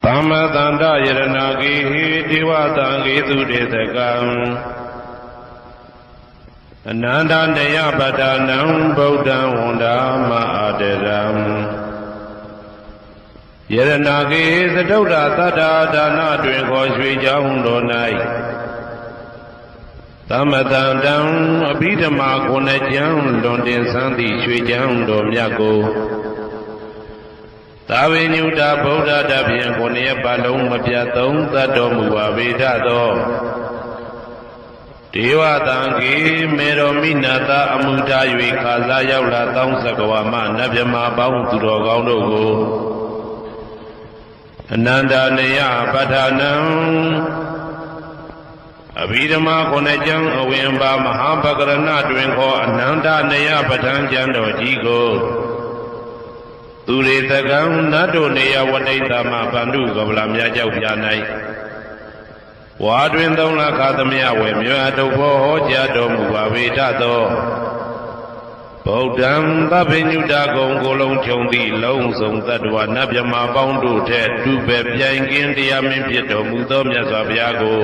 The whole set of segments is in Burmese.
သမ္တန္တယရဏဂေဟိဒေဝတံဂေတုတေသကံအနန္တတယပတ္တနံဗုဒ္ဓံဝန္ဒာမအာတရံယရဏဂေဟသတုဒ္ဓသတ္တာဒါနတွင်ခေါ်ရွှေကြောင်းတော်၌သမတံတံအဘိဓမ္မာကိုနှကျမ်းလွန်တင်ဆန်းသည့်ရွှေကြောင်းတော်မြတ်ကိုသာဝေညုတဗုဒ္ဓတဖြင့်ကိုနှစ်ပတ်လုံးမပြတ်သုံးသတ်တော်မူပါဝေဒသောဒေဝတံကေမေရောမိနာတအမှုထား၍ခါစားရောက်လာတောင်းစကဝါမနတ်မြမာပေါင်းသူတော်ကောင်းတို့ကိုအနန္တနေယပဋ္ဌာနံအဘိဓမ္မာခုနှစ်ကျမ်းအဝင်ပါမဟာပကရဏတွင်ခေါ်အနန္တနေယပဋ္ဌာန်းကျမ်းတော်ကြီးကိုသူရေတကံနတ်တို့နေယဝဋိတမဗန္ဓုကဗလာမြတ်ကြောက်ပြ၌ဝါတွင်သုံးလခါသမယဝေမြတ်တို့ဘောဟောကြားတော်မူပါဝေဒသောဗုဒ္ဓံသဗ္ဗညုတကုံကိုလုံးခြုံသည့်လုံးစုံသတ္တဝါနတ်မြမာပေါင်းတို့ထက်တူပဲပြိုင်ကင်းတရားမင်းဖြစ်တော်မူသောမြတ်စွာဘုရားကို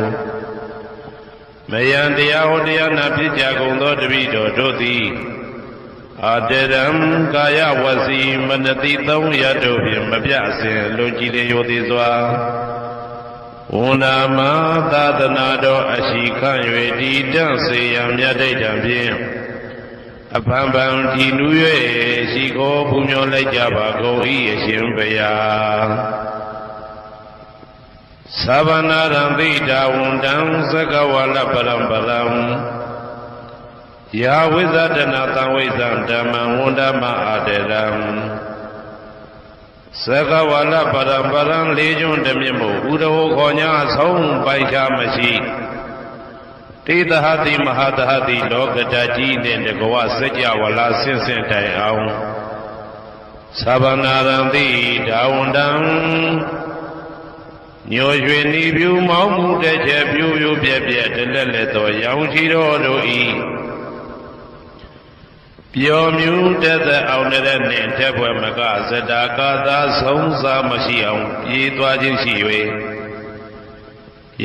မယံတရားဟောတရားနာဖြစ်ကြကုန်သောတပည့်တော်တို့သည်အာတရံကာယဝစီမနတိသုံးရတို့ဖြင့်မပြအစဉ်လွန်ကြည်လျင်သည်စွာဝန္ဒာမသာသနာတော်အရှိခန့်၍တည်တံ့စေရန်မြတ်ဒိဋ္ဌံဖြင့်အဖန်ဖန်တည်နူး၍ရှိခိုးပူမျောလိုက်ကြပါကုန်၏အရှင်ဘုရားသဗ္ဗနာရံသိတာဝန္တံသကဝါလပရံပရံယာဝိဇဒနာသံဝိဇံဓမ္မံဝန္ဒမအာတရံသကဝါလပရံပရံလေးကျွန်းတမြင့်မို့ဥဒဟောခေါ်ညာဆုံးပိုက်ချမရှိတေသဟတိမဟာတဟတိလောကတကြီးနှင့်တကဝစัจ java လာဆင့်ဆင့်တိုင်အောင်သဗ္ဗနာရံတိဒါဝန္တံညိုရွှေနီပြူမောင်းမှုတဲ့ချက်ပြူပြူပြက်ပြက်တလက်လက်သောရောင်ချီတော်တို့ဤပျော်မြူတဲ့သက်အောင်တဲ့နှင့်ထက်ဖွယ်မကဇတာကာသာဆုံးစားမရှိအောင်ပြေးသွားခြင်းရှိ၍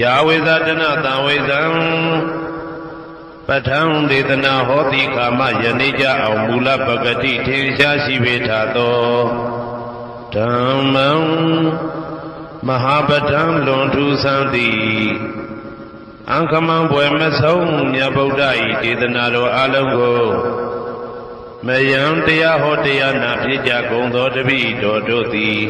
ယာဝေဇတနာတံဝေဇံပဋ္ဌံဒေသနာဟောတိကာမယနေ့ကြအောင်မူလပဂတိထင်ရှားရှိပေထသောဓမ္မံမဟာပဋ္ဌံလွန်ထူးဆန်းသည်အံခမံပွဲမဆုံးမြတ်ဗုဒ္ဓ၏ဒေသနာတော်အလုံးကိုမယံတရားဟောတရားနာဖြစ်ကြကုန်သောတပည့်တော်တို့သည်